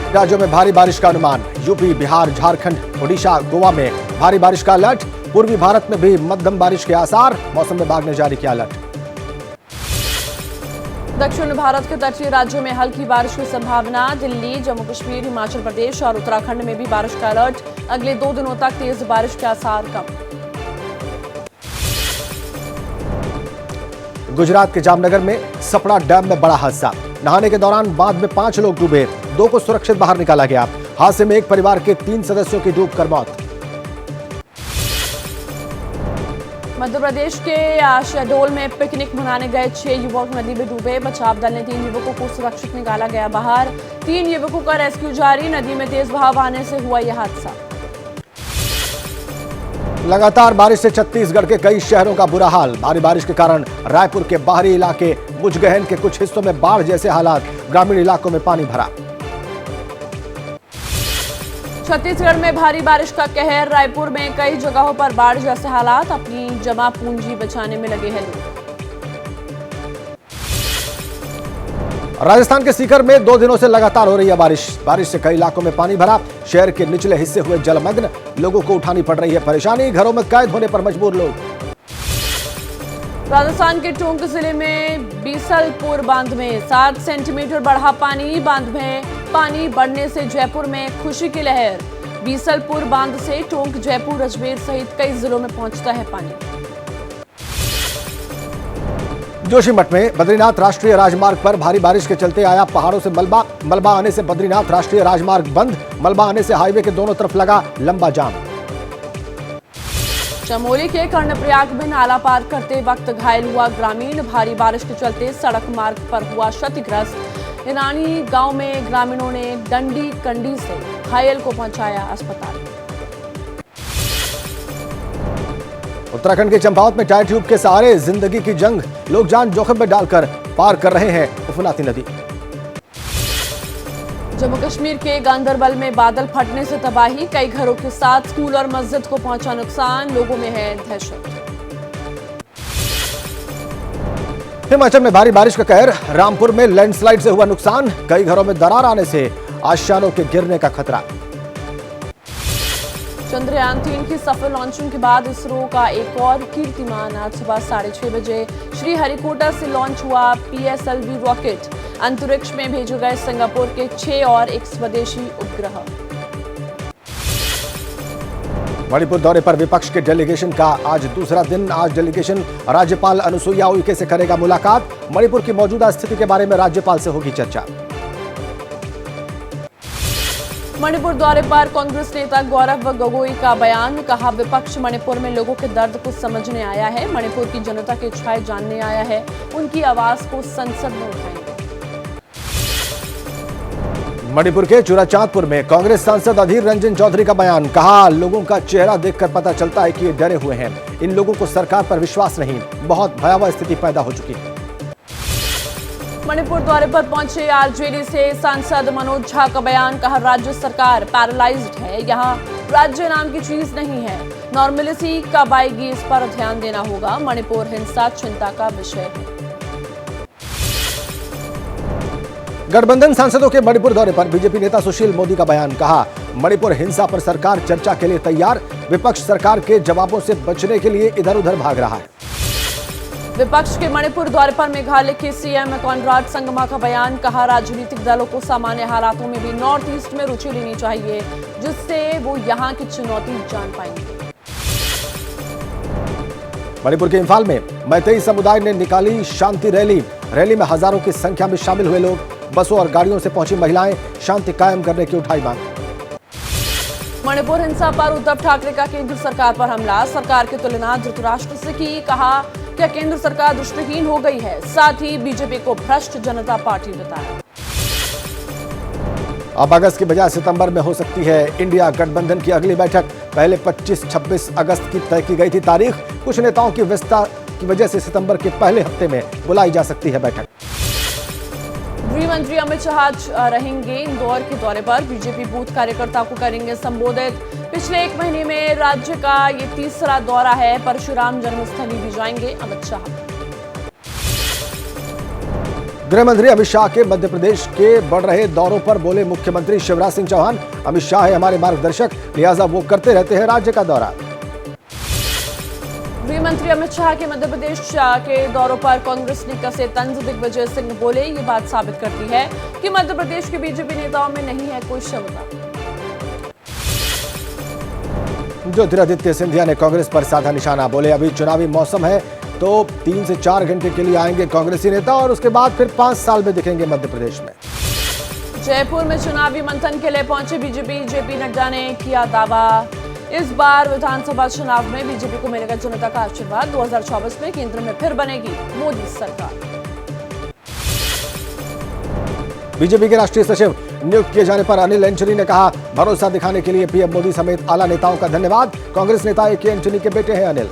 राज्यों में भारी बारिश का अनुमान। यूपी, बिहार, झारखंड, ओडिशा, गोवा में भारी बारिश का अलर्ट। पूर्वी भारत में भी मध्यम बारिश के आसार। मौसम विभाग ने जारी किया अलर्ट। दक्षिण भारत के तटीय राज्यों में हल्की बारिश की संभावना। दिल्ली, जम्मू कश्मीर, हिमाचल प्रदेश और उत्तराखंड में भी बारिश का अलर्ट। अगले 2 दिनों तक तेज बारिश के आसार कम। गुजरात के जामनगर में सपड़ा डैम में बड़ा हादसा। नहाने के दौरान बांध में 5 लोग डूबे, 2 को सुरक्षित बाहर निकाला गया। हादसे में एक परिवार के 3 सदस्यों की डूबकर मौत। मध्य प्रदेश के शहडोल में पिकनिक मनाने गए 6 युवक नदी में डूबे। बचाव दल ने 3 युवकों को सुरक्षित निकाला गया बाहर। 3 युवकों का रेस्क्यू जारी। नदी में तेज बहाव आने से हुआ यह हादसा। लगातार बारिश से छत्तीसगढ़ के कई शहरों का बुरा हाल। भारी बारिश के कारण रायपुर के बाहरी इलाके, मुजगहन के कुछ हिस्सों में बाढ़ जैसे हालात। ग्रामीण इलाकों में पानी भरा। छत्तीसगढ़ में भारी बारिश का कहर। रायपुर में कई जगहों पर बाढ़ जैसे हालात। अपनी जमा पूंजी बचाने में लगे हैं लोग। राजस्थान के सीकर में 2 दिनों से लगातार हो रही है बारिश। बारिश से कई इलाकों में पानी भरा। शहर के निचले हिस्से हुए जलमग्न। लोगों को उठानी पड़ रही है परेशानी। घरों में कैद होने पर मजबूर लोग। राजस्थान के टोंक जिले में बीसलपुर बांध में 7 सेंटीमीटर बढ़ा पानी। बांध में पानी बढ़ने से जयपुर में खुशी की लहर। बीसलपुर बांध से टोंक, जयपुर, अजमेर सहित कई जिलों में पहुंचता है पानी। जोशीमठ में बद्रीनाथ राष्ट्रीय राजमार्ग पर भारी बारिश के चलते आया पहाड़ों से मलबा आने से बद्रीनाथ राष्ट्रीय राजमार्ग बंद। मलबा आने से हाईवे के दोनों तरफ लगा लंबा जाम। चमोली के कर्णप्रयाग में नाला पार करते वक्त घायल हुआ ग्रामीण। भारी बारिश के चलते सड़क मार्ग पर हुआ क्षतिग्रस्त। ईरानी गांव में ग्रामीणों ने डंडी कंडी से घायल को पहुंचाया अस्पताल। उत्तराखंड के चंपावत में टायर ट्यूब के सहारे जिंदगी की जंग। लोग जान जोखिम में डालकर पार कर रहे हैं उफनाती नदी। जम्मू कश्मीर के गांदरबल में बादल फटने से तबाही। कई घरों के साथ स्कूल और मस्जिद को पहुंचा नुकसान। लोगों में है दहशत। हिमाचल में भारी बारिश का कहर। रामपुर में लैंडस्लाइड से हुआ नुकसान। कई घरों में दरार आने से आशियानों के गिरने का खतरा। चंद्रयान 3 की सफल लॉन्चिंग के बाद इसरो का एक और कीर्तिमान। आज सुबह 6:30 बजे श्रीहरिकोटा से लॉन्च हुआ PSLV रॉकेट। अंतरिक्ष में भेजे गए सिंगापुर के 6 और एक स्वदेशी उपग्रह। मणिपुर दौरे पर विपक्ष के डेलीगेशन का आज दूसरा दिन। आज डेलीगेशन राज्यपाल अनुसुईया उइके से करेगा मुलाकात। मणिपुर की मौजूदा स्थिति के बारे में राज्यपाल से होगी चर्चा। मणिपुर दौरे पर कांग्रेस नेता गौरव गोगोई का बयान। कहा, विपक्ष मणिपुर में लोगों के दर्द को समझने आया है। मणिपुर की जनता की इच्छाएं जानने आया है। उनकी आवाज को संसद में उठाएंगे। मणिपुर के चूराचांदपुर में कांग्रेस सांसद अधीर रंजन चौधरी का बयान। कहा, लोगों का चेहरा देखकर पता चलता है कि ये डरे हुए हैं। इन लोगों को सरकार पर विश्वास नहीं। बहुत भयावह स्थिति पैदा हो चुकी है। मणिपुर दौरे पर पहुंचे आरजेडी से सांसद मनोज झा का बयान। कहा, राज्य सरकार पैरालाइज्ड है। यहाँ राज्य नाम की चीज नहीं है। नॉर्मलिटी कब आएगी, इस पर ध्यान देना होगा। मणिपुर हिंसा चिंता का विषय है। गठबंधन सांसदों के मणिपुर दौरे पर बीजेपी नेता सुशील मोदी का बयान। कहा, मणिपुर हिंसा पर सरकार चर्चा के लिए तैयार। विपक्ष सरकार के जवाबों से बचने के लिए इधर उधर भाग रहा है। विपक्ष के मणिपुर दौरे पर मेघालय के सीएम कॉनराड संगमा का बयान। कहा, राजनीतिक दलों को सामान्य हालातों में भी नॉर्थ ईस्ट में रुचि लेनी चाहिए, जिससे वो यहाँ की चुनौती जान पाएंगे। मणिपुर के इंफाल में मैतेई समुदाय ने निकाली शांति रैली। रैली में हजारों की संख्या में शामिल हुए लोग। बसों और गाड़ियों से पहुंची महिलाएं शांति कायम करने की उठाई मांग। मणिपुर हिंसा पर उद्धव ठाकरे का केंद्र सरकार पर हमला। सरकार की तुलना धृतराष्ट्र से की। कहा, क्या केंद्र सरकार दृष्टिहीन हो गई है। साथ ही बीजेपी को भ्रष्ट जनता पार्टी बताया। अब अगस्त की बजाय सितंबर में हो सकती है इंडिया गठबंधन की अगली बैठक। पहले 25-26 अगस्त की तय की गई थी तारीख। कुछ नेताओं की व्यस्तता की वजह से सितंबर के पहले हफ्ते में बुलाई जा सकती है बैठक। गृह मंत्री अमित शाह रहेंगे इंदौर के दौरे पर। बीजेपी बूथ कार्यकर्ताओं को करेंगे संबोधित। पिछले 1 महीने में राज्य का ये 3रा दौरा है। परशुराम जन्मस्थली भी जाएंगे अमित शाह। गृह मंत्री अमित शाह के मध्य प्रदेश के बढ़ रहे दौरों पर बोले मुख्यमंत्री शिवराज सिंह चौहान, अमित शाह है हमारे मार्गदर्शक, लिहाजा वो करते रहते हैं राज्य का दौरा। गृह मंत्री अमित शाह के मध्य प्रदेश के दौरों पर कांग्रेस ने कसे तंज। दिग्विजय सिंह बोले, ये बात साबित करती है कि मध्य प्रदेश के बीजेपी नेताओं में नहीं है कोई क्षमता। ज्योतिरादित्य सिंधिया ने कांग्रेस पर साधा निशाना, बोले अभी चुनावी मौसम है तो 3 से 4 घंटे के लिए आएंगे कांग्रेसी नेता और उसके बाद फिर 5 साल में दिखेंगे मध्य प्रदेश में। जयपुर में चुनावी मंथन के लिए पहुंचे बीजेपी, जेपी नड्डा ने किया दावा, इस बार विधानसभा चुनाव में बीजेपी को मिलेगा जनता का आशीर्वाद, 2024 में केंद्र में फिर बनेगी मोदी सरकार। बीजेपी के राष्ट्रीय सचिव नियुक्त किए जाने पर अनिल एंटनी ने कहा, भरोसा दिखाने के लिए पीएम मोदी समेत आला नेताओं का धन्यवाद, कांग्रेस नेता ए.के. एंटनी के बेटे हैं अनिल।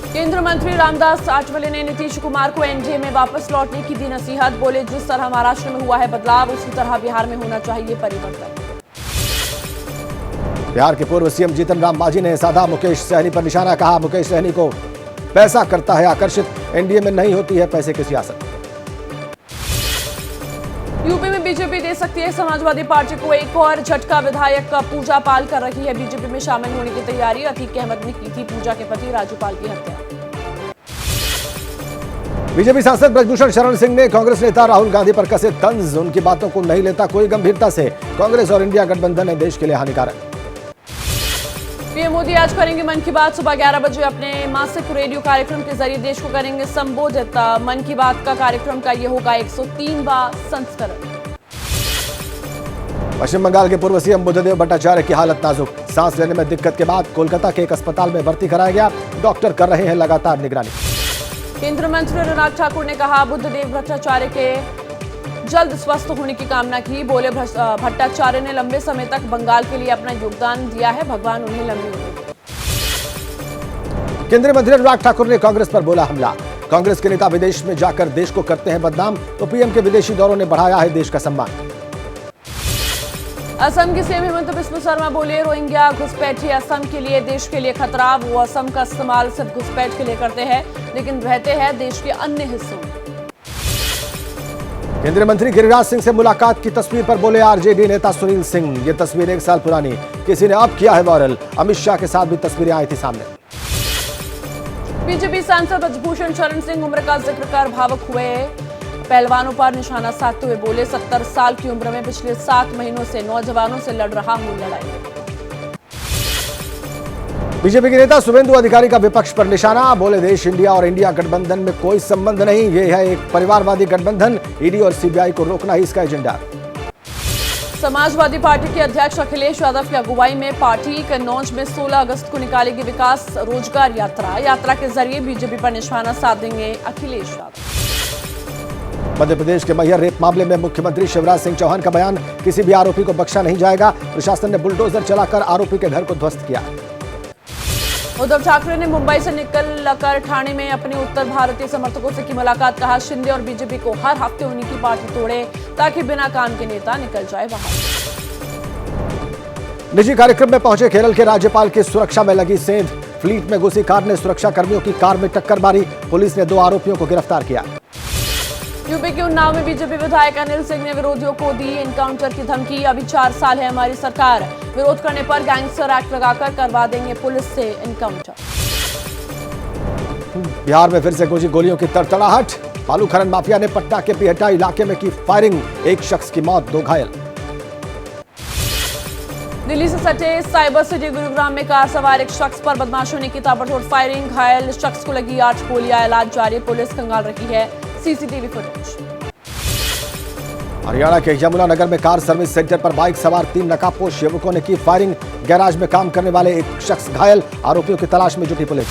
केंद्रीय मंत्री रामदास आठवले ने नीतीश कुमार को एनडीए में वापस लौटने की दी नसीहत, बोले जिस तरह महाराष्ट्र में हुआ है बदलाव उसी तरह बिहार में होना चाहिए परिवर्तन। बिहार के पूर्व सीएम जीतन राम मांझी ने साधा मुकेश सहनी पर निशाना, कहा मुकेश सहनी को पैसा करता है आकर्षित, एनडीए में नहीं होती है पैसे की सियासत। यूपी में बीजेपी दे सकती है समाजवादी पार्टी को एक और झटका, विधायक पूजा पाल कर रही है बीजेपी में शामिल होने की तैयारी, अतीक अहमद ने की थी पूजा के पति राजू पाल की हत्या। बीजेपी सांसद ब्रजभूषण शरण सिंह ने कांग्रेस नेता राहुल गांधी पर कसे तंज, उनकी बातों को नहीं लेता कोई गंभीरता से, कांग्रेस और इंडिया गठबंधन है देश के लिए हानिकारक। पीएम मोदी आज करेंगे मन की बात, सुबह 11 बजे अपने मासिक रेडियो कार्यक्रम के जरिए देश को करेंगे संबोधित। मन की बात का कार्यक्रम का ये होगा 103वां संस्करण। पश्चिम बंगाल के पूर्व सीएम बुद्धदेव भट्टाचार्य की हालत नाजुक, सांस लेने में दिक्कत के बाद कोलकाता के एक अस्पताल में भर्ती कराया गया, डॉक्टर कर रहे हैं लगातार निगरानी। केंद्रीय मंत्री अनुराग ठाकुर ने कहा, बुद्धदेव भट्टाचार्य के जल्द स्वस्थ होने की कामना की, बोले भट्टाचार्य ने लंबे समय तक बंगाल के लिए अपना योगदान दिया है, भगवान उन्हें लंबी उम्र दे। केंद्रीय मंत्री अनुराग ठाकुर ने कांग्रेस पर बोला हमला, कांग्रेस के नेता विदेश में जाकर देश को करते हैं बदनाम, तो पीएम के विदेशी दौरों ने बढ़ाया है देश का सम्मान। असम के सीएम हिमंत बिस्वा शर्मा बोले, रोहिंग्या घुसपैठी असम के लिए देश के लिए खतरा, वो असम का इस्तेमाल सिर्फ घुसपैठ के लिए करते हैं लेकिन रहते हैं देश के अन्य हिस्सों में। केंद्रीय मंत्री गिरिराज सिंह से मुलाकात की तस्वीर पर बोले आरजेडी नेता सुनील सिंह, ये तस्वीर 1 साल पुरानी, किसी ने अब किया है वायरल, अमित शाह के साथ भी तस्वीरें आई थी सामने। बीजेपी सांसद ब्रजभूषण शरण सिंह उम्र का जिक्र कर भावुक हुए, पहलवानों पर निशाना साधते हुए बोले, 70 साल की उम्र में पिछले 7 महीनों से नौजवानों से लड़ रहा हूं लड़ाई। बीजेपी के नेता शुभेंदु अधिकारी का विपक्ष पर निशाना, बोले देश इंडिया और इंडिया गठबंधन में कोई संबंध नहीं, ये है एक परिवारवादी गठबंधन, ईडी और सीबीआई को रोकना ही इसका एजेंडा। समाजवादी पार्टी के अध्यक्ष अखिलेश यादव की अगुवाई में पार्टी कन्नौज में 16 अगस्त को निकालेगी विकास रोजगार यात्रा, यात्रा के जरिए बीजेपी पर निशाना साधेंगे अखिलेश यादव। मध्य प्रदेश के मैहर रेप मामले में मुख्यमंत्री शिवराज सिंह चौहान का बयान, किसी भी आरोपी को बख्शा नहीं जाएगा, प्रशासन ने बुलडोजर चलाकर आरोपी के घर को ध्वस्त किया। उद्धव ठाकरे ने मुंबई से निकलकर ठाणे में अपने उत्तर भारतीय समर्थकों से की मुलाकात, कहा शिंदे और बीजेपी को हर हफ्ते उन्हीं की पार्टी तोड़े ताकि बिना काम के नेता निकल जाए बाहर। निजी कार्यक्रम में पहुंचे केरल के राज्यपाल की सुरक्षा में लगी सेंध, फ्लीट में घुसी कार ने सुरक्षा कर्मियों की कार में टक्कर मारी, पुलिस ने 2 आरोपियों को गिरफ्तार किया। यूपी के उन्नाव में बीजेपी विधायक अनिल सिंह ने विरोधियों को दी एनकाउंटर की धमकी, अभी 4 साल है हमारी सरकार, विरोध करने पर गैंगस्टर एक्ट लगाकर करवा देंगे पुलिस से एनकाउंटर। बिहार में फिर से गूंजी गोलियों की तड़तड़ाहट, बालू खनन माफिया ने पटना के पिहटा इलाके में की फायरिंग, 1 शख्स की मौत 2 घायल। दिल्ली से सटे साइबर सिटी गुरुग्राम में कार सवार एक शख्स पर बदमाशों ने की ताबड़तोड़ फायरिंग, घायल शख्स को लगी 8 गोलियां, इलाज जारी, पुलिस खंगाल रही है सीसीटीवी फुटेज। हरियाणा के यमुनानगर में कार सर्विस सेंटर पर बाइक सवार 3 नकाबपोश युवकों ने की फायरिंग, गैराज में काम करने वाले 1 शख्स घायल, आरोपियों की तलाश में जुटी पुलिस।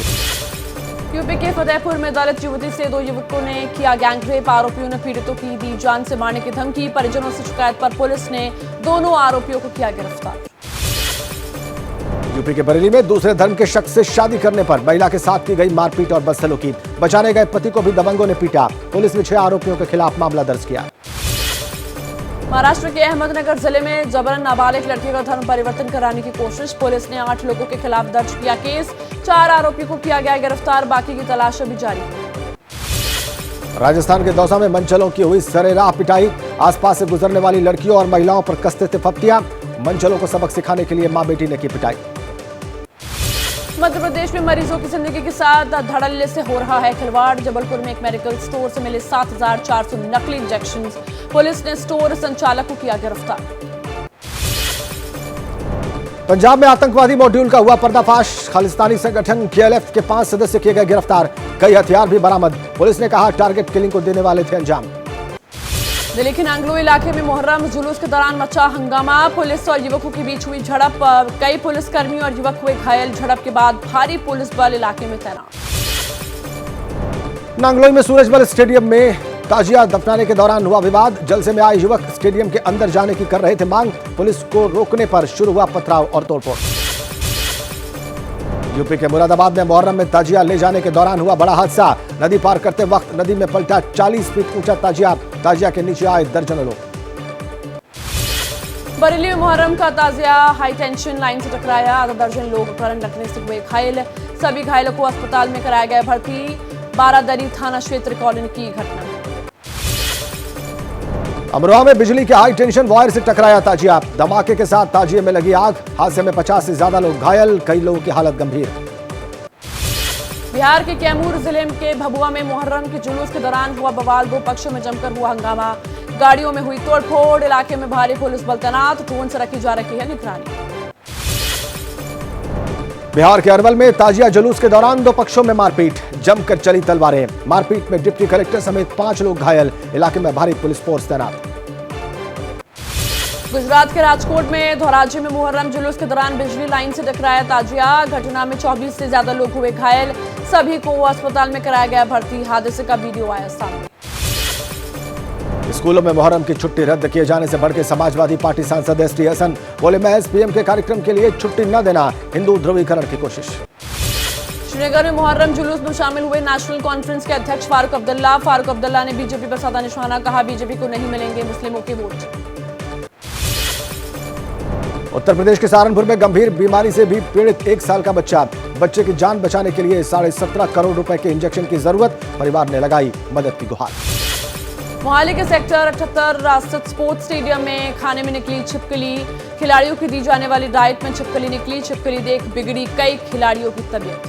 यूपी के फतेहपुर में दलित युवती से 2 युवकों ने किया गैंगरेप, आरोपियों ने पीड़ितों की दी जान से मारने की धमकी, परिजनों से शिकायत पर पुलिस ने दोनों आरोपियों को किया गिरफ्तार। यूपी के बरेली में दूसरे धर्म के शख्स से शादी करने पर महिला के साथ की गई मारपीट और बदसलूकी, बचाने गए पति को भी दबंगों ने पीटा, पुलिस ने 6 आरोपियों के खिलाफ मामला दर्ज किया। महाराष्ट्र के अहमदनगर जिले में जबरन नाबालिग लड़की का धर्म परिवर्तन कराने की कोशिश, पुलिस ने 8 लोगों के खिलाफ दर्ज किया केस, 4 आरोपियों को किया गया गिरफ्तार, बाकी की तलाश अभी जारी है। राजस्थान के दौसा में मंचलों की हुई सरेराह पिटाई। आसपास से गुजरने वाली लड़कियों और महिलाओं पर कसते थे फप्तियां। मंचलों को सबक सिखाने के लिए मां बेटी ने की पिटाई। मध्य प्रदेश में मरीजों की जिंदगी के साथ धड़ल्ले से हो रहा है खिलवाड़। जबलपुर में एक मेडिकल स्टोर से मिले 7,400 नकली इंजेक्शन। पुलिस ने स्टोर संचालक को किया गिरफ्तार। पंजाब में आतंकवादी मॉड्यूल का हुआ पर्दाफाश। खालिस्तानी संगठन KLF के 5 सदस्य किए गए गिरफ्तार। कई हथियार भी बरामद। पुलिस ने कहा टारगेट किलिंग को देने वाले थे अंजाम। दिल्ली के नांगलो इलाके में मुहर्रम जुलूस के दौरान मचा हंगामा। पुलिस और युवकों के बीच हुई झड़प। कई पुलिसकर्मी और युवक हुए घायल। झड़प के बाद भारी पुलिस बल इलाके में तैनात। नांगलोई में सूरजमल स्टेडियम में ताजिया दफनाने के दौरान हुआ विवाद। जलसे में आए युवक स्टेडियम के अंदर जाने की कर रहे थे मांग। पुलिस को रोकने पर शुरू हुआ पथराव और तोड़फोड़। यूपी के मुरादाबाद में मुहर्रम में ताजिया ले जाने के दौरान हुआ बड़ा हादसा। नदी पार करते वक्त नदी में पलटा 40 फीट ऊंचा ताजिया। ताजिया के नीचे आए दर्जनों लोग। बरेली में मुहर्रम का ताजिया हाई टेंशन लाइन से टकराया। आधा दर्जन लोग करंट लगने से हुए घायल। सभी घायलों को अस्पताल में कराया गया भर्ती। बारादरी थाना क्षेत्र कॉलोनी की घटना। अमरोहा में बिजली के हाई टेंशन वायर से टकराया ताजिया। धमाके के साथ ताजिए में लगी आग। हादसे में 50 से ज्यादा लोग घायल। कई लोगों की हालत गंभीर। बिहार के कैमूर जिले के भभुआ में मुहर्रम के जुलूस के दौरान हुआ बवाल। 2 पक्षों में जमकर हुआ हंगामा। गाड़ियों में हुई तोड़फोड़। इलाके में भारी पुलिस बल तैनात। ड्रोन से रखी जा रही है निगरानी। बिहार के अरवल में ताजिया जुलूस के दौरान 2 पक्षों में मारपीट। जमकर चली तलवारें। मारपीट में डिप्टी कलेक्टर समेत 5 लोग घायल। इलाके में भारी पुलिस फोर्स तैनात। गुजरात के राजकोट में धोराजी में मुहर्रम जुलूस के दौरान बिजली लाइन से टकराया ताजिया। घटना में 24 से ज्यादा लोग हुए घायल। सभी को अस्पताल में कराया गया भर्ती। हादसे का वीडियो आया सामने। स्कूलों में मुहर्रम की छुट्टी रद्द किए जाने से भड़के समाजवादी पार्टी सांसद ST हसन। बोले महज PM के कार्यक्रम के लिए छुट्टी न देना हिंदू ध्रुवीकरण की कोशिश। श्रीनगर में मुहर्रम जुलूस में शामिल हुए नेशनल कॉन्फ्रेंस के अध्यक्ष फारूक अब्दुल्ला। फारूक अब्दुल्ला ने बीजेपी पर साधा निशाना। कहा बीजेपी को नहीं मिलेंगे मुस्लिमों के वोट। उत्तर प्रदेश के सहारनपुर में गंभीर बीमारी से भी पीड़ित 1 साल का बच्चा। बच्चे की जान बचाने के लिए 17.5 करोड़ रुपए के इंजेक्शन की जरूरत। परिवार ने लगाई मदद की गुहार। मोहाली के सेक्टर 78 स्थित स्पोर्ट्स स्टेडियम में खाने में निकली छिपकली। खिलाड़ियों की दी जाने वाली डाइट में छिपकली निकली। छिपकली देख बिगड़ी कई खिलाड़ियों की तबीयत।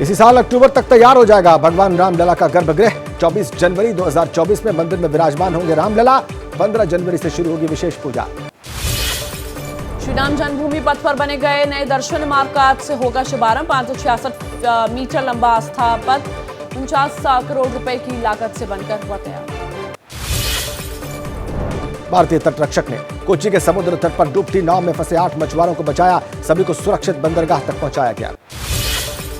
इसी साल अक्टूबर तक तैयार हो जाएगा भगवान रामलला का गर्भगृह। 24 जनवरी 2024 में मंदिर में विराजमान होंगे रामलला। 15 जनवरी से शुरू होगी विशेष पूजा। श्रीराम जन्मभूमि पथ पर बने गए नए दर्शन मार्ग का आज से होगा शुभारंभ। 566 मीटर लंबा आस्था पथ 49 करोड़ रुपए की लागत से बनकर हुआ तैयार। भारतीय तटरक्षक ने कोच्चि के समुद्र तट पर डूबती नाव में फंसे 8 मछुआरों को बचाया। सभी को सुरक्षित बंदरगाह तक पहुंचाया गया।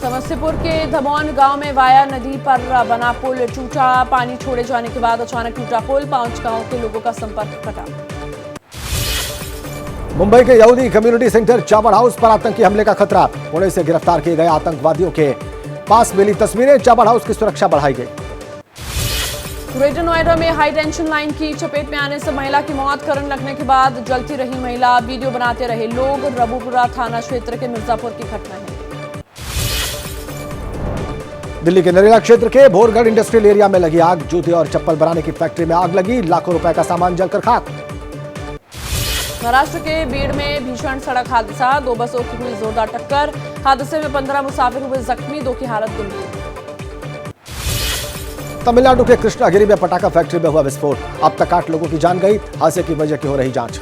समस्तीपुर के धमौन गांव में वाया नदी पर बना पुल टूटा। पानी छोड़े जाने के बाद अचानक टूटा पुल। 5 गांवों के लोगों का संपर्क कटा। मुंबई के यहूदी कम्युनिटी सेंटर चावड़ हाउस पर आतंकी हमले का खतरा। पुणे से गिरफ्तार किए गए आतंकवादियों के पास मिली तस्वीरें। चावड़ हाउस की सुरक्षा बढ़ाई गई। ग्रेटर नोएडा में हाई टेंशन लाइन की चपेट में आने से महिला की मौत। करंट लगने के बाद जलती रही महिला। वीडियो बनाते रहे लोग। रबुपुरा थाना क्षेत्र के मिर्जापुर की घटना है। दिल्ली के नरेला क्षेत्र के भोरगढ़ इंडस्ट्रियल एरिया में लगी आग। जूते और चप्पल बनाने की फैक्ट्री में आग लगी। लाखों रुपए का सामान जलकर खाक। महाराष्ट्र के बीड़ में भीषण सड़क हादसा। 2 बसों की हुई जोरदार टक्कर। हादसे में 15 मुसाफिर हुए जख्मी। 2 की हालत गंभीर। तमिलनाडु के कृष्णागिरी में पटाखा फैक्ट्री में हुआ विस्फोट। अब तक 8 लोगों की जान गई। हादसे की वजह की हो रही जांच।